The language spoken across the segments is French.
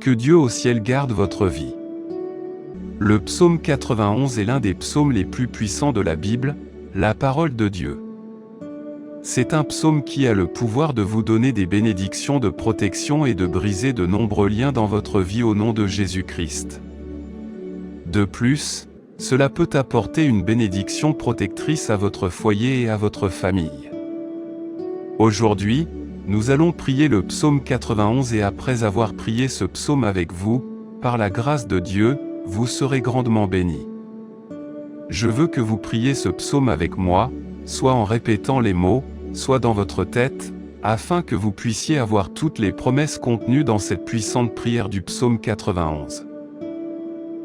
Que Dieu au ciel garde votre vie. Le psaume 91 est l'un des psaumes les plus puissants de la Bible, la parole de Dieu. C'est un psaume qui a le pouvoir de vous donner des bénédictions de protection et de briser de nombreux liens dans votre vie au nom de Jésus-Christ. De plus, cela peut apporter une bénédiction protectrice à votre foyer et à votre famille. Aujourd'hui, nous allons prier le psaume 91 et après avoir prié ce psaume avec vous, par la grâce de Dieu, vous serez grandement bénis. Je veux que vous priez ce psaume avec moi, soit en répétant les mots, soit dans votre tête, afin que vous puissiez avoir toutes les promesses contenues dans cette puissante prière du psaume 91.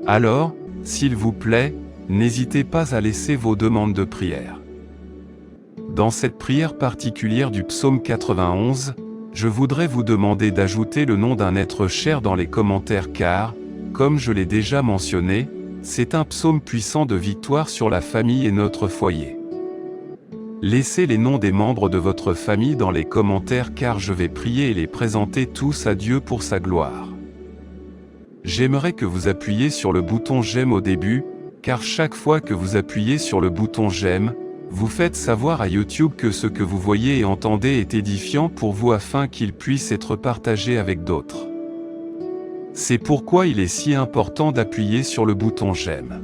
Alors, s'il vous plaît, n'hésitez pas à laisser vos demandes de prière. Dans cette prière particulière du psaume 91, je voudrais vous demander d'ajouter le nom d'un être cher dans les commentaires car, comme je l'ai déjà mentionné, c'est un psaume puissant de victoire sur la famille et notre foyer. Laissez les noms des membres de votre famille dans les commentaires car je vais prier et les présenter tous à Dieu pour sa gloire. J'aimerais que vous appuyiez sur le bouton j'aime au début, car chaque fois que vous appuyez sur le bouton j'aime, vous faites savoir à YouTube que ce que vous voyez et entendez est édifiant pour vous afin qu'il puisse être partagé avec d'autres. C'est pourquoi il est si important d'appuyer sur le bouton j'aime.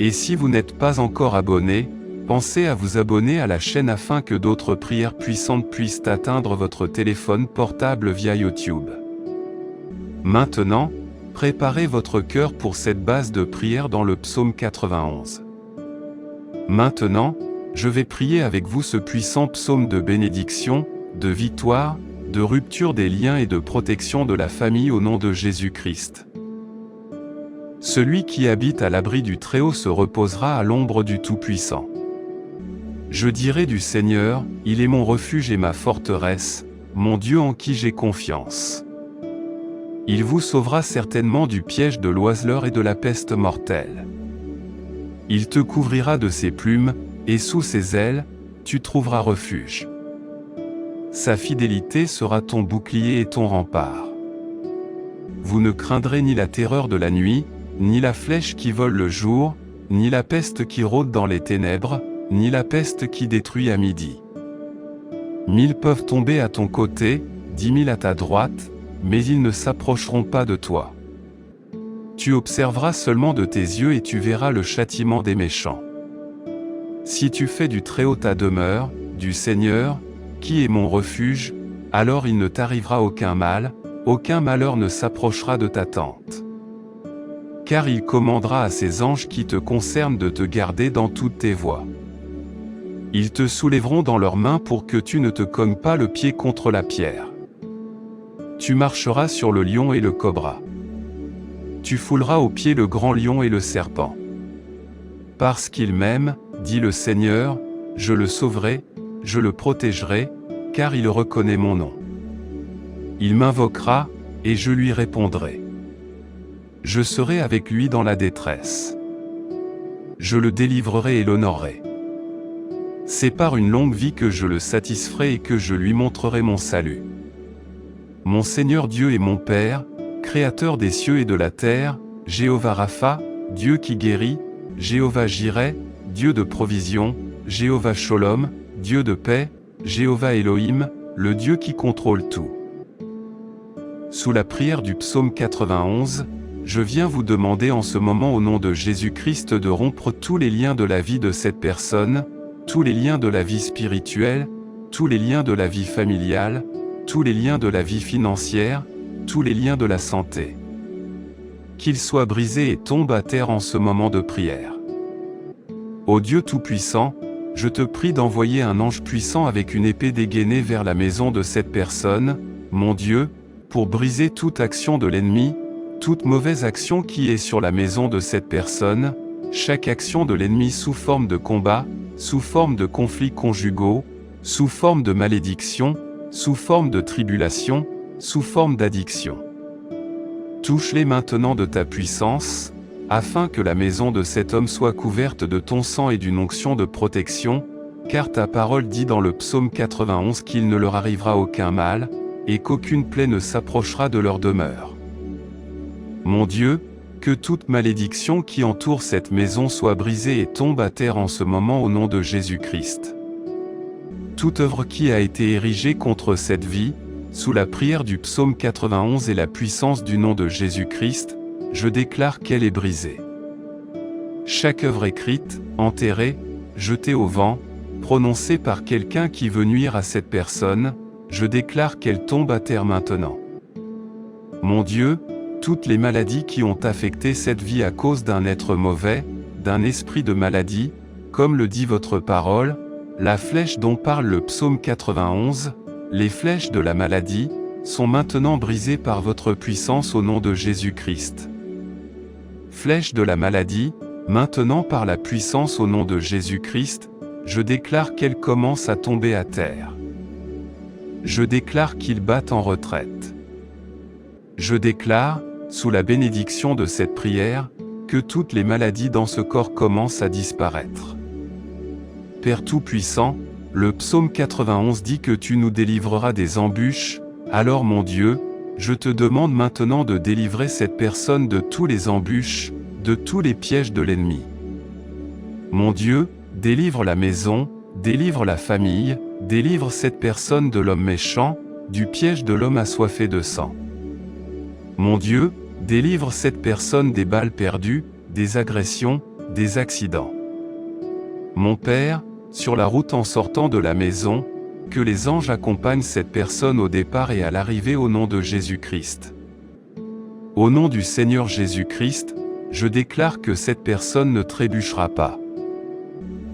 Et si vous n'êtes pas encore abonné, pensez à vous abonner à la chaîne afin que d'autres prières puissantes puissent atteindre votre téléphone portable via YouTube. Maintenant, préparez votre cœur pour cette base de prière dans le psaume 91. Maintenant, je vais prier avec vous ce puissant psaume de bénédiction, de victoire, de rupture des liens et de protection de la famille au nom de Jésus-Christ. Celui qui habite à l'abri du Très-Haut se reposera à l'ombre du Tout-Puissant. Je dirai du Seigneur, il est mon refuge et ma forteresse, mon Dieu en qui j'ai confiance. Il vous sauvera certainement du piège de l'oiseleur et de la peste mortelle. Il te couvrira de ses plumes, et sous ses ailes, tu trouveras refuge. Sa fidélité sera ton bouclier et ton rempart. Vous ne craindrez ni la terreur de la nuit, ni la flèche qui vole le jour, ni la peste qui rôde dans les ténèbres, ni la peste qui détruit à midi. 1000 peuvent tomber à ton côté, 10 000 à ta droite, mais ils ne s'approcheront pas de toi. Tu observeras seulement de tes yeux et tu verras le châtiment des méchants. Si tu fais du Très-Haut ta demeure, du Seigneur, qui est mon refuge, alors il ne t'arrivera aucun malheur ne s'approchera de ta tente. Car il commandera à ses anges qui te concernent de te garder dans toutes tes voies. Ils te soulèveront dans leurs mains pour que tu ne te cognes pas le pied contre la pierre. Tu marcheras sur le lion et le cobra. Tu fouleras aux pieds le grand lion et le serpent. Parce qu'il m'aime, dit le Seigneur, je le sauverai, je le protégerai, car il reconnaît mon nom. Il m'invoquera, et je lui répondrai. Je serai avec lui dans la détresse. Je le délivrerai et l'honorerai. C'est par une longue vie que je le satisferai et que je lui montrerai mon salut. Mon Seigneur Dieu est mon Père, Créateur des cieux et de la terre, Jéhovah Rapha, Dieu qui guérit, Jéhovah Jireh, Dieu de provision, Jéhovah Sholom, Dieu de paix, Jéhovah Elohim, le Dieu qui contrôle tout. Sous la prière du psaume 91, je viens vous demander en ce moment au nom de Jésus-Christ de rompre tous les liens de la vie de cette personne, tous les liens de la vie spirituelle, tous les liens de la vie familiale, tous les liens de la vie financière, tous les liens de la santé. Qu'ils soient brisés et tombent à terre en ce moment de prière. Ô Dieu Tout-Puissant, je te prie d'envoyer un ange puissant avec une épée dégainée vers la maison de cette personne, mon Dieu, pour briser toute action de l'ennemi, toute mauvaise action qui est sur la maison de cette personne, chaque action de l'ennemi sous forme de combat, sous forme de conflits conjugaux, sous forme de malédiction, sous forme de tribulation, sous forme d'addiction. Touche-les maintenant de ta puissance, afin que la maison de cet homme soit couverte de ton sang et d'une onction de protection, car ta parole dit dans le psaume 91 qu'il ne leur arrivera aucun mal, et qu'aucune plaie ne s'approchera de leur demeure. Mon Dieu, que toute malédiction qui entoure cette maison soit brisée et tombe à terre en ce moment au nom de Jésus-Christ. Toute œuvre qui a été érigée contre cette vie, sous la prière du psaume 91 et la puissance du nom de Jésus-Christ, je déclare qu'elle est brisée. Chaque œuvre écrite, enterrée, jetée au vent, prononcée par quelqu'un qui veut nuire à cette personne, je déclare qu'elle tombe à terre maintenant. Mon Dieu, toutes les maladies qui ont affecté cette vie à cause d'un être mauvais, d'un esprit de maladie, comme le dit votre parole, la flèche dont parle le psaume 91, les flèches de la maladie, sont maintenant brisées par votre puissance au nom de Jésus-Christ. Flèches de la maladie, maintenant par la puissance au nom de Jésus-Christ, je déclare qu'elles commencent à tomber à terre. Je déclare qu'ils battent en retraite. Je déclare, sous la bénédiction de cette prière, que toutes les maladies dans ce corps commencent à disparaître. Père Tout-Puissant, le psaume 91 dit que tu nous délivreras des embûches, alors mon Dieu, je te demande maintenant de délivrer cette personne de tous les embûches, de tous les pièges de l'ennemi. Mon Dieu, délivre la maison, délivre la famille, délivre cette personne de l'homme méchant, du piège de l'homme assoiffé de sang. Mon Dieu, délivre cette personne des balles perdues, des agressions, des accidents. Mon Père, sur la route en sortant de la maison, que les anges accompagnent cette personne au départ et à l'arrivée au nom de Jésus-Christ. Au nom du Seigneur Jésus-Christ, je déclare que cette personne ne trébuchera pas.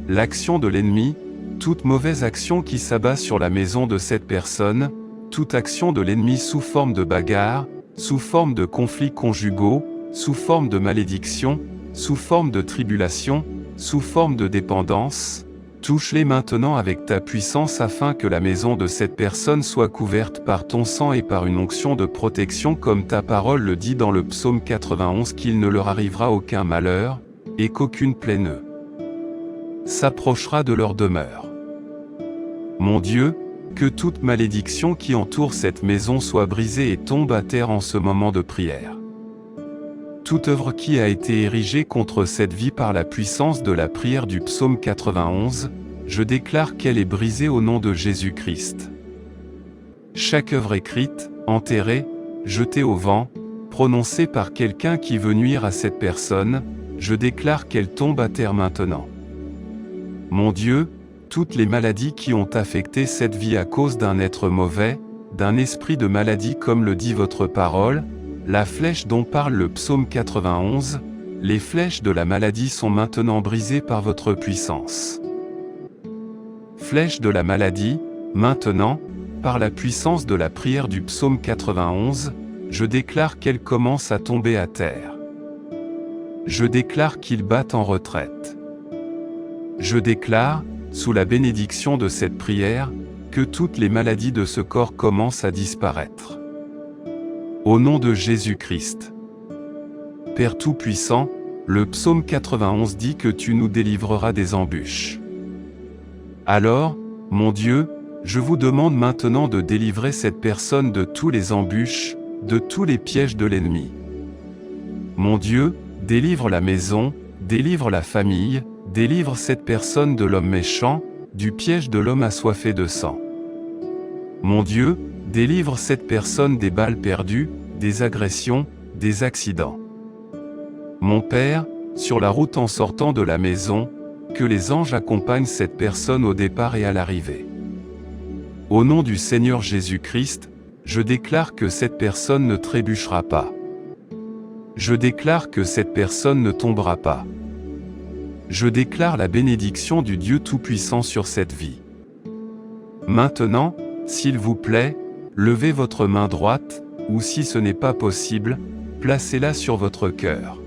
L'action de l'ennemi, toute mauvaise action qui s'abat sur la maison de cette personne, toute action de l'ennemi sous forme de bagarre, sous forme de conflits conjugaux, sous forme de malédiction, sous forme de tribulation, sous forme de dépendance, touche-les maintenant avec ta puissance afin que la maison de cette personne soit couverte par ton sang et par une onction de protection comme ta parole le dit dans le psaume 91 qu'il ne leur arrivera aucun malheur, et qu'aucune plaie ne s'approchera de leur demeure. Mon Dieu, que toute malédiction qui entoure cette maison soit brisée et tombe à terre en ce moment de prière. Toute œuvre qui a été érigée contre cette vie par la puissance de la prière du psaume 91, je déclare qu'elle est brisée au nom de Jésus-Christ. Chaque œuvre écrite, enterrée, jetée au vent, prononcée par quelqu'un qui veut nuire à cette personne, je déclare qu'elle tombe à terre maintenant. Mon Dieu, toutes les maladies qui ont affecté cette vie à cause d'un être mauvais, d'un esprit de maladie comme le dit votre parole, la flèche dont parle le psaume 91, les flèches de la maladie sont maintenant brisées par votre puissance. Flèches de la maladie, maintenant, par la puissance de la prière du psaume 91, je déclare qu'elles commencent à tomber à terre. Je déclare qu'ils battent en retraite. Je déclare, sous la bénédiction de cette prière, que toutes les maladies de ce corps commencent à disparaître. Au nom de Jésus-Christ. Père Tout-Puissant, le psaume 91 dit que tu nous délivreras des embûches. Alors, mon Dieu, je vous demande maintenant de délivrer cette personne de tous les embûches, de tous les pièges de l'ennemi. Mon Dieu, délivre la maison, délivre la famille, délivre cette personne de l'homme méchant, du piège de l'homme assoiffé de sang. Mon Dieu, délivre cette personne des balles perdues, des agressions, des accidents. Mon Père, sur la route en sortant de la maison, que les anges accompagnent cette personne au départ et à l'arrivée. Au nom du Seigneur Jésus-Christ, je déclare que cette personne ne trébuchera pas. Je déclare que cette personne ne tombera pas. Je déclare la bénédiction du Dieu Tout-Puissant sur cette vie. Maintenant, s'il vous plaît, levez votre main droite, ou si ce n'est pas possible, placez-la sur votre cœur.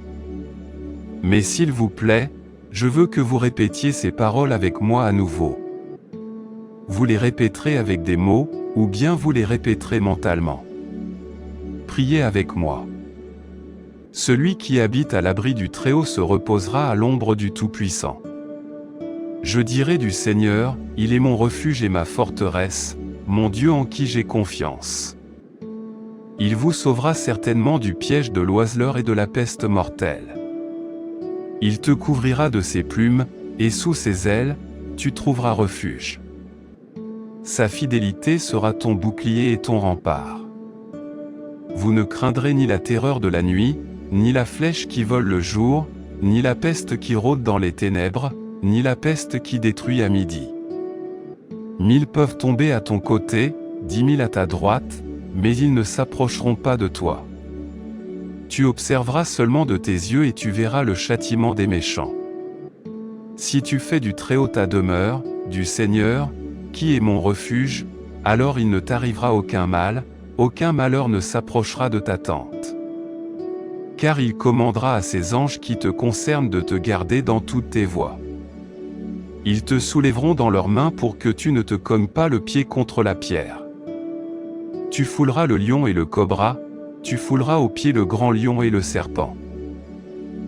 Mais s'il vous plaît, je veux que vous répétiez ces paroles avec moi à nouveau. Vous les répéterez avec des mots, ou bien vous les répéterez mentalement. Priez avec moi. Celui qui habite à l'abri du Très-Haut se reposera à l'ombre du Tout-Puissant. Je dirai du Seigneur, il est mon refuge et ma forteresse, mon Dieu en qui j'ai confiance. Il vous sauvera certainement du piège de l'oiseleur et de la peste mortelle. Il te couvrira de ses plumes, et sous ses ailes, tu trouveras refuge. Sa fidélité sera ton bouclier et ton rempart. Vous ne craindrez ni la terreur de la nuit, ni la flèche qui vole le jour, ni la peste qui rôde dans les ténèbres, ni la peste qui détruit à midi. 1000 peuvent tomber à ton côté, 10 000 à ta droite, mais ils ne s'approcheront pas de toi. Tu observeras seulement de tes yeux et tu verras le châtiment des méchants. Si tu fais du Très-Haut ta demeure, du Seigneur, qui est mon refuge, alors il ne t'arrivera aucun malheur ne s'approchera de ta tente. Car il commandera à ses anges qui te concernent de te garder dans toutes tes voies. Ils te soulèveront dans leurs mains pour que tu ne te cognes pas le pied contre la pierre. Tu fouleras le lion et le cobra, tu fouleras au pied le grand lion et le serpent.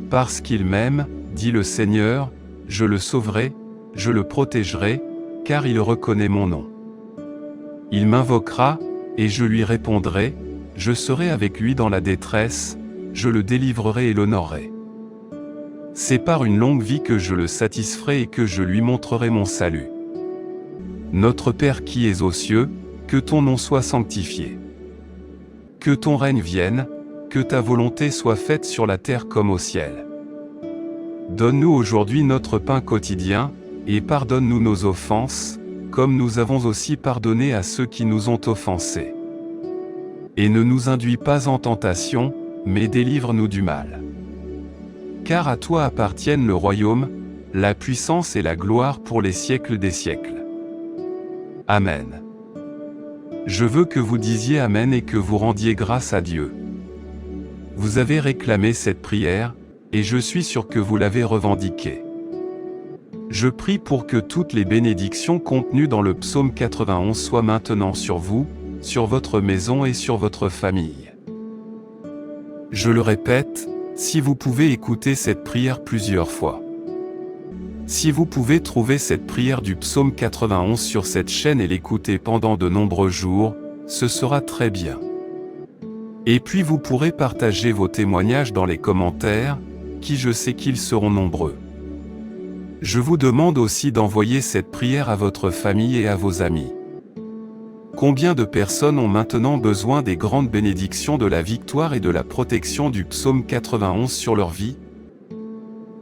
Parce qu'il m'aime, dit le Seigneur, je le sauverai, je le protégerai, car il reconnaît mon nom. Il m'invoquera, et je lui répondrai, je serai avec lui dans la détresse, je le délivrerai et l'honorerai. C'est par une longue vie que je le satisferai et que je lui montrerai mon salut. Notre Père qui es aux cieux, que ton nom soit sanctifié. Que ton règne vienne, que ta volonté soit faite sur la terre comme au ciel. Donne-nous aujourd'hui notre pain quotidien, et pardonne-nous nos offenses, comme nous avons aussi pardonné à ceux qui nous ont offensés. Et ne nous induis pas en tentation, mais délivre-nous du mal. Car à toi appartiennent le royaume, la puissance et la gloire pour les siècles des siècles. Amen. Je veux que vous disiez Amen et que vous rendiez grâce à Dieu. Vous avez réclamé cette prière, et je suis sûr que vous l'avez revendiquée. Je prie pour que toutes les bénédictions contenues dans le psaume 91 soient maintenant sur vous, sur votre maison et sur votre famille. Je le répète, si vous pouvez écouter cette prière plusieurs fois. Si vous pouvez trouver cette prière du psaume 91 sur cette chaîne et l'écouter pendant de nombreux jours, ce sera très bien. Et puis vous pourrez partager vos témoignages dans les commentaires, qui je sais qu'ils seront nombreux. Je vous demande aussi d'envoyer cette prière à votre famille et à vos amis. Combien de personnes ont maintenant besoin des grandes bénédictions de la victoire et de la protection du psaume 91 sur leur vie?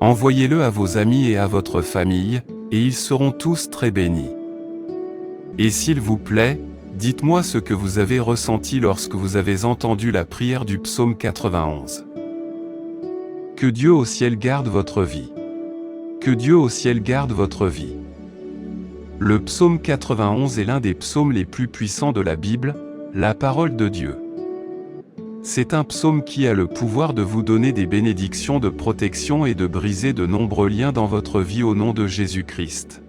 Envoyez-le à vos amis et à votre famille, et ils seront tous très bénis. Et s'il vous plaît, dites-moi ce que vous avez ressenti lorsque vous avez entendu la prière du psaume 91. Que Dieu au ciel garde votre vie. Que Dieu au ciel garde votre vie. Le psaume 91 est l'un des psaumes les plus puissants de la Bible, la parole de Dieu. C'est un psaume qui a le pouvoir de vous donner des bénédictions de protection et de briser de nombreux liens dans votre vie au nom de Jésus-Christ.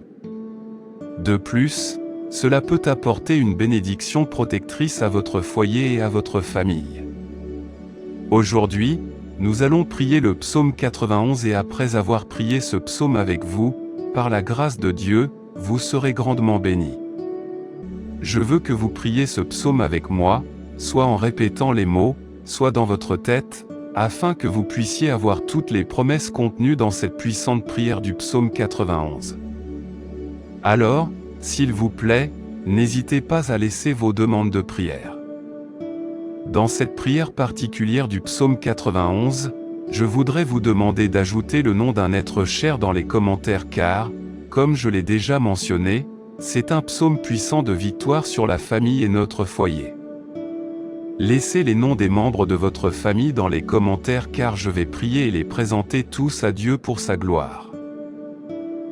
De plus, cela peut apporter une bénédiction protectrice à votre foyer et à votre famille. Aujourd'hui, nous allons prier le psaume 91 et après avoir prié ce psaume avec vous, par la grâce de Dieu, vous serez grandement bénis. Je veux que vous priez ce psaume avec moi, soit en répétant les mots, soit dans votre tête, afin que vous puissiez avoir toutes les promesses contenues dans cette puissante prière du psaume 91. Alors, s'il vous plaît, n'hésitez pas à laisser vos demandes de prière. Dans cette prière particulière du psaume 91, je voudrais vous demander d'ajouter le nom d'un être cher dans les commentaires car, comme je l'ai déjà mentionné, c'est un psaume puissant de victoire sur la famille et notre foyer. Laissez les noms des membres de votre famille dans les commentaires car je vais prier et les présenter tous à Dieu pour sa gloire.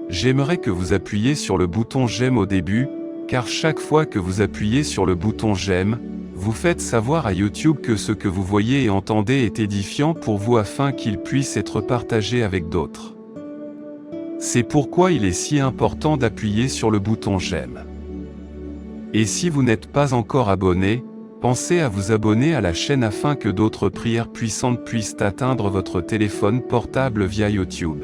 J'aimerais que vous appuyiez sur le bouton j'aime au début, car chaque fois que vous appuyez sur le bouton j'aime, vous faites savoir à YouTube que ce que vous voyez et entendez est édifiant pour vous afin qu'il puisse être partagé avec d'autres. C'est pourquoi il est si important d'appuyer sur le bouton j'aime. Et si vous n'êtes pas encore abonné, pensez à vous abonner à la chaîne afin que d'autres prières puissantes puissent atteindre votre téléphone portable via YouTube.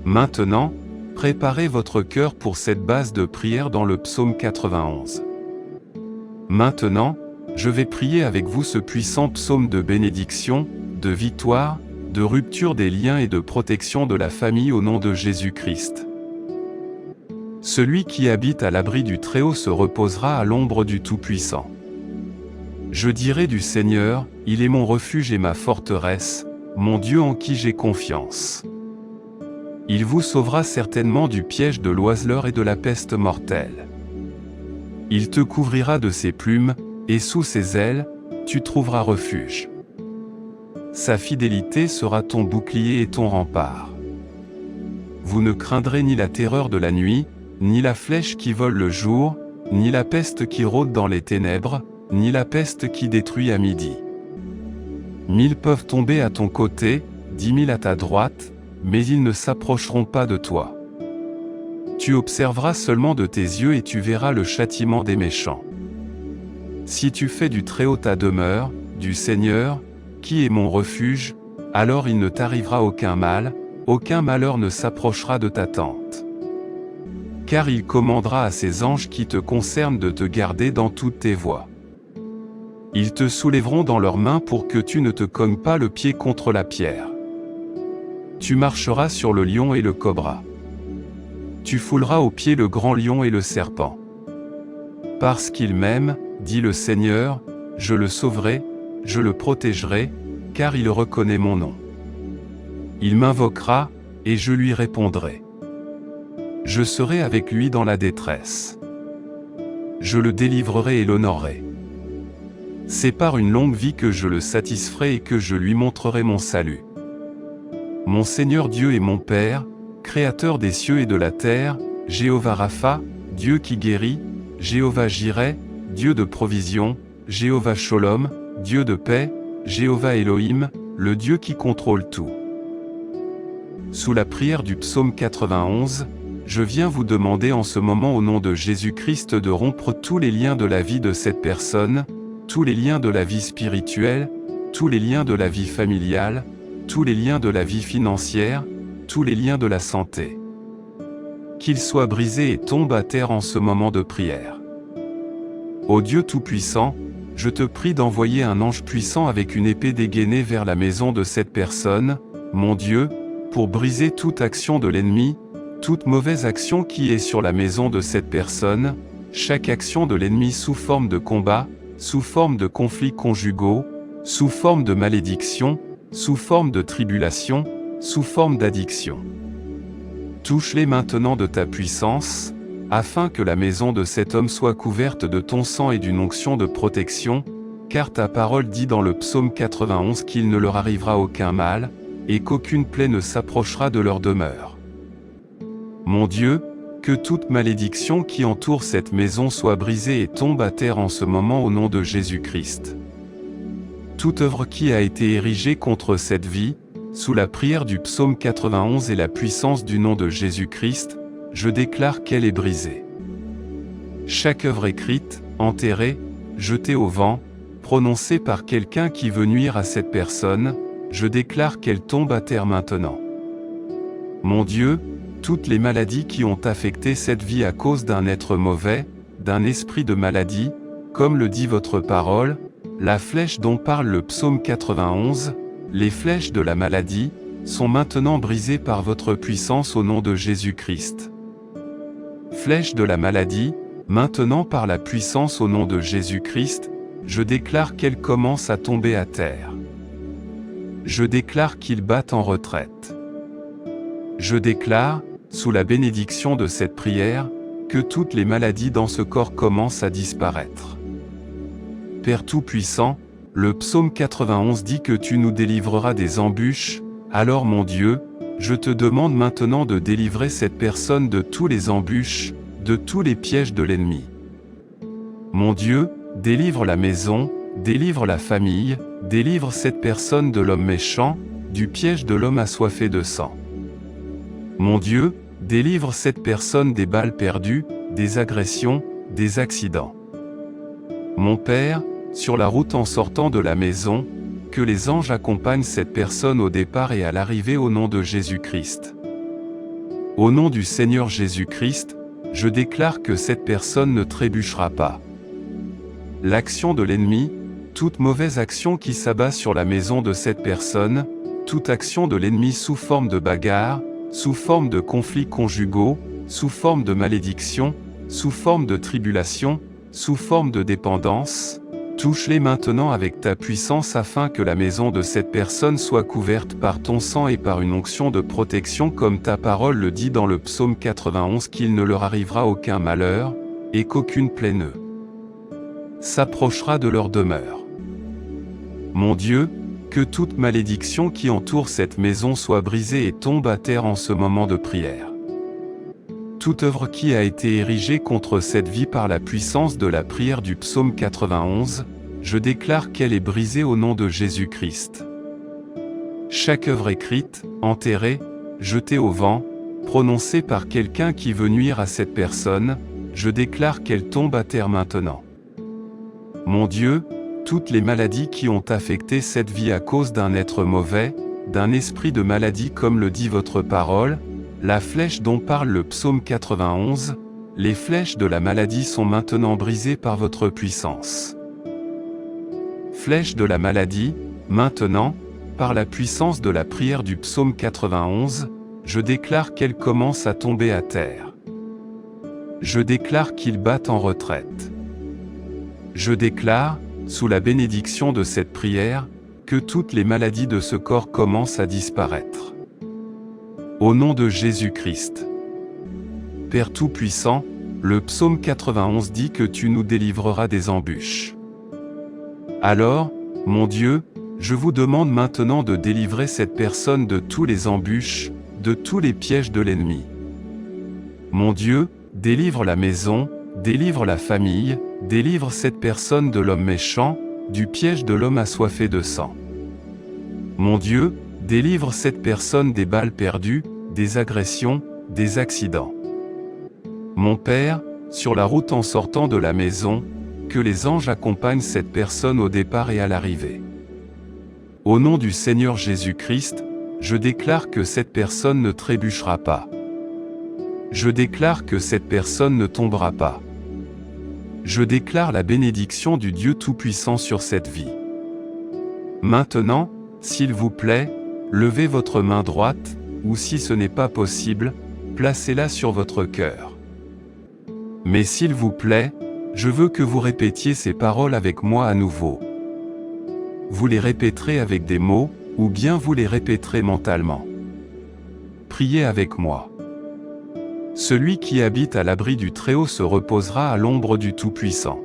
Maintenant, préparez votre cœur pour cette base de prière dans le psaume 91. Maintenant, je vais prier avec vous ce puissant psaume de bénédiction, de victoire, de rupture des liens et de protection de la famille au nom de Jésus-Christ. Celui qui habite à l'abri du Très-Haut se reposera à l'ombre du Tout-Puissant. Je dirai du Seigneur, il est mon refuge et ma forteresse, mon Dieu en qui j'ai confiance. Il vous sauvera certainement du piège de l'oiseleur et de la peste mortelle. Il te couvrira de ses plumes, et sous ses ailes, tu trouveras refuge. Sa fidélité sera ton bouclier et ton rempart. Vous ne craindrez ni la terreur de la nuit, ni la flèche qui vole le jour, ni la peste qui rôde dans les ténèbres, ni la peste qui détruit à midi. 1000 peuvent tomber à ton côté, 10 000 à ta droite, mais ils ne s'approcheront pas de toi. Tu observeras seulement de tes yeux et tu verras le châtiment des méchants. Si tu fais du Très-Haut ta demeure, du Seigneur, qui est mon refuge, alors il ne t'arrivera aucun malheur ne s'approchera de ta tente. Car il commandera à ses anges qui te concernent de te garder dans toutes tes voies. Ils te soulèveront dans leurs mains pour que tu ne te cognes pas le pied contre la pierre. Tu marcheras sur le lion et le cobra. Tu fouleras aux pieds le grand lion et le serpent. Parce qu'il m'aime, dit le Seigneur, je le sauverai, je le protégerai, car il reconnaît mon nom. Il m'invoquera, et je lui répondrai. Je serai avec lui dans la détresse. Je le délivrerai et l'honorerai. C'est par une longue vie que je le satisferai et que je lui montrerai mon salut. Mon Seigneur Dieu est mon Père, Créateur des cieux et de la terre, Jéhovah Rapha, Dieu qui guérit, Jéhovah Jireh, Dieu de provision, Jéhovah Sholom, Dieu de paix, Jéhovah Elohim, le Dieu qui contrôle tout. Sous la prière du psaume 91, je viens vous demander en ce moment au nom de Jésus-Christ de rompre tous les liens de la vie de cette personne, tous les liens de la vie spirituelle, tous les liens de la vie familiale, tous les liens de la vie financière, tous les liens de la santé. Qu'ils soient brisés et tombent à terre en ce moment de prière. Ô Dieu Tout-Puissant, je te prie d'envoyer un ange puissant avec une épée dégainée vers la maison de cette personne, mon Dieu, pour briser toute action de l'ennemi, toute mauvaise action qui est sur la maison de cette personne, chaque action de l'ennemi sous forme de combat, sous forme de conflits conjugaux, sous forme de malédiction, sous forme de tribulation, sous forme d'addiction. Touche-les maintenant de ta puissance, afin que la maison de cet homme soit couverte de ton sang et d'une onction de protection, car ta parole dit dans le psaume 91 qu'il ne leur arrivera aucun mal, et qu'aucune plaie ne s'approchera de leur demeure. Mon Dieu, que toute malédiction qui entoure cette maison soit brisée et tombe à terre en ce moment au nom de Jésus-Christ. Toute œuvre qui a été érigée contre cette vie, sous la prière du psaume 91 et la puissance du nom de Jésus-Christ, je déclare qu'elle est brisée. Chaque œuvre écrite, enterrée, jetée au vent, prononcée par quelqu'un qui veut nuire à cette personne, je déclare qu'elle tombe à terre maintenant. Mon Dieu, toutes les maladies qui ont affecté cette vie à cause d'un être mauvais, d'un esprit de maladie, comme le dit votre parole, la flèche dont parle le psaume 91, les flèches de la maladie, sont maintenant brisées par votre puissance au nom de Jésus-Christ. Flèche de la maladie, maintenant par la puissance au nom de Jésus-Christ, je déclare qu'elle commence à tomber à terre. Je déclare qu'ils battent en retraite. Je déclare, sous la bénédiction de cette prière, que toutes les maladies dans ce corps commencent à disparaître. Père Tout-Puissant, le psaume 91 dit que tu nous délivreras des embûches, alors mon Dieu, je te demande maintenant de délivrer cette personne de tous les embûches, de tous les pièges de l'ennemi. Mon Dieu, délivre la maison, délivre la famille, délivre cette personne de l'homme méchant, du piège de l'homme assoiffé de sang. Mon Dieu, délivre cette personne des balles perdues, des agressions, des accidents. Mon Père, sur la route en sortant de la maison, que les anges accompagnent cette personne au départ et à l'arrivée au nom de Jésus-Christ. Au nom du Seigneur Jésus-Christ, je déclare que cette personne ne trébuchera pas. l'action de l'ennemi, toute mauvaise action qui s'abat sur la maison de cette personne, toute action de l'ennemi sous forme de bagarre, sous forme de conflits conjugaux, sous forme de malédiction, sous forme de tribulation, sous forme de dépendance, touche-les maintenant avec ta puissance afin que la maison de cette personne soit couverte par ton sang et par une onction de protection comme ta parole le dit dans le psaume 91 qu'il ne leur arrivera aucun malheur, et qu'aucune plaie ne s'approchera de leur demeure. Mon Dieu, que toute malédiction qui entoure cette maison soit brisée et tombe à terre en ce moment de prière. Toute œuvre qui a été érigée contre cette vie par la puissance de la prière du psaume 91, je déclare qu'elle est brisée au nom de Jésus-Christ. Chaque œuvre écrite, enterrée, jetée au vent, prononcée par quelqu'un qui veut nuire à cette personne, je déclare qu'elle tombe à terre maintenant. Mon Dieu, toutes les maladies qui ont affecté cette vie à cause d'un être mauvais, d'un esprit de maladie comme le dit votre parole, la flèche dont parle le psaume 91, les flèches de la maladie sont maintenant brisées par votre puissance. Flèche de la maladie, maintenant, par la puissance de la prière du psaume 91, je déclare qu'elle commence à tomber à terre. Je déclare qu'ils battent en retraite. Je déclare, sous la bénédiction de cette prière, que toutes les maladies de ce corps commencent à disparaître. Au nom de Jésus-Christ. Père Tout-Puissant, le psaume 91 dit que tu nous délivreras des embûches. Alors, mon Dieu, je vous demande maintenant de délivrer cette personne de tous les embûches, de tous les pièges de l'ennemi. Mon Dieu, délivre la maison, délivre la famille, délivre cette personne de l'homme méchant, du piège de l'homme assoiffé de sang. Mon Dieu, délivre cette personne des balles perdues, des agressions, des accidents. Mon Père, sur la route en sortant de la maison, que les anges accompagnent cette personne au départ et à l'arrivée. Au nom du Seigneur Jésus-Christ, je déclare que cette personne ne trébuchera pas. Je déclare que cette personne ne tombera pas. Je déclare la bénédiction du Dieu Tout-Puissant sur cette vie. Maintenant, s'il vous plaît, levez votre main droite, ou si ce n'est pas possible, placez-la sur votre cœur. Mais s'il vous plaît, je veux que vous répétiez ces paroles avec moi à nouveau. Vous les répéterez avec des mots, ou bien vous les répéterez mentalement. Priez avec moi. Celui qui habite à l'abri du Très-Haut se reposera à l'ombre du Tout-Puissant.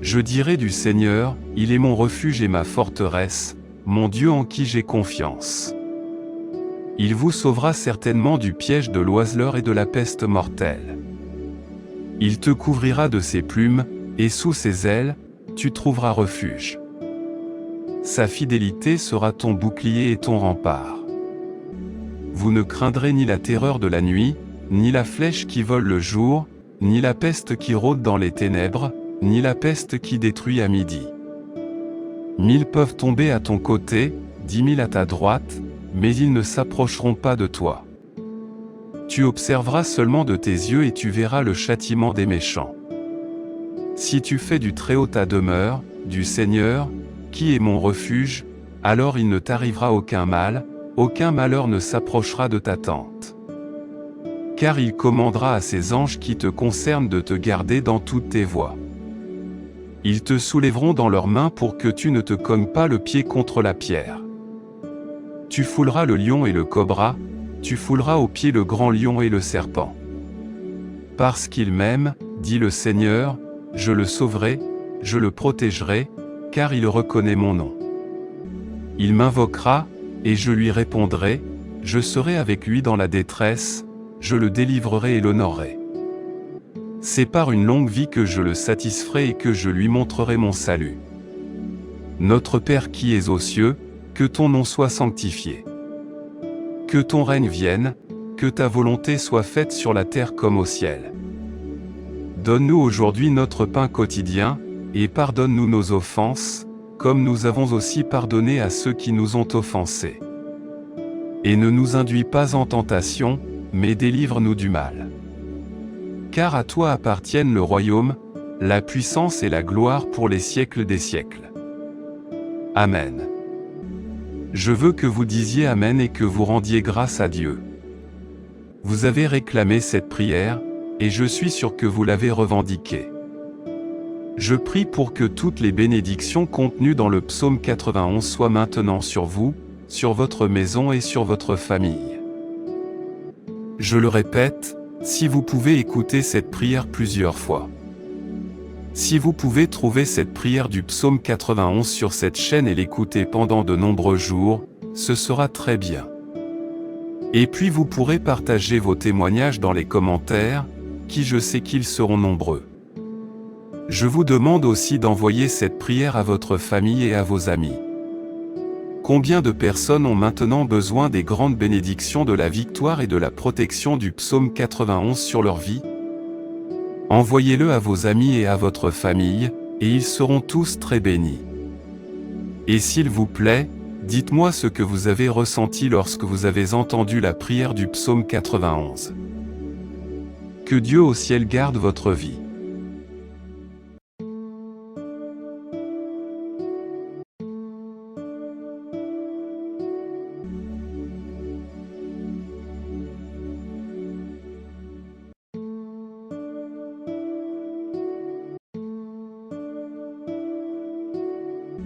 Je dirai du Seigneur, il est mon refuge et ma forteresse, mon Dieu en qui j'ai confiance. Il vous sauvera certainement du piège de l'oiseleur et de la peste mortelle. Il te couvrira de ses plumes, et sous ses ailes, tu trouveras refuge. Sa fidélité sera ton bouclier et ton rempart. Vous ne craindrez ni la terreur de la nuit, ni la flèche qui vole le jour, ni la peste qui rôde dans les ténèbres, ni la peste qui détruit à midi. 1000 peuvent tomber à ton côté, 10 000 à ta droite, mais ils ne s'approcheront pas de toi. Tu observeras seulement de tes yeux et tu verras le châtiment des méchants. Si tu fais du Très-Haut ta demeure, du Seigneur, qui est mon refuge, alors il ne t'arrivera aucun mal, aucun malheur ne s'approchera de ta tente. Car il commandera à ses anges qui te concernent de te garder dans toutes tes voies. Ils te soulèveront dans leurs mains pour que tu ne te cognes pas le pied contre la pierre. Tu fouleras le lion et le cobra, tu fouleras aux pieds le grand lion et le serpent. Parce qu'il m'aime, dit le Seigneur, je le sauverai, je le protégerai, car il reconnaît mon nom. Il m'invoquera, et je lui répondrai, je serai avec lui dans la détresse, je le délivrerai et l'honorerai. C'est par une longue vie que je le satisferai et que je lui montrerai mon salut. Notre Père qui es aux cieux, que ton nom soit sanctifié. Que ton règne vienne, que ta volonté soit faite sur la terre comme au ciel. Donne-nous aujourd'hui notre pain quotidien, et pardonne-nous nos offenses, comme nous avons aussi pardonné à ceux qui nous ont offensés. Et ne nous induis pas en tentation, mais délivre-nous du mal. Car à toi appartiennent le royaume, la puissance et la gloire pour les siècles des siècles. Amen. Je veux que vous disiez Amen et que vous rendiez grâce à Dieu. Vous avez réclamé cette prière, et je suis sûr que vous l'avez revendiquée. Je prie pour que toutes les bénédictions contenues dans le psaume 91 soient maintenant sur vous, sur votre maison et sur votre famille. Je le répète, si vous pouvez écouter cette prière plusieurs fois. Si vous pouvez trouver cette prière du psaume 91 sur cette chaîne et l'écouter pendant de nombreux jours, ce sera très bien. Et puis vous pourrez partager vos témoignages dans les commentaires, qui je sais qu'ils seront nombreux. Je vous demande aussi d'envoyer cette prière à votre famille et à vos amis. Combien de personnes ont maintenant besoin des grandes bénédictions de la victoire et de la protection du psaume 91 sur leur vie? Envoyez-le à vos amis et à votre famille, et ils seront tous très bénis. Et s'il vous plaît, dites-moi ce que vous avez ressenti lorsque vous avez entendu la prière du psaume 91. Que Dieu au ciel garde votre vie.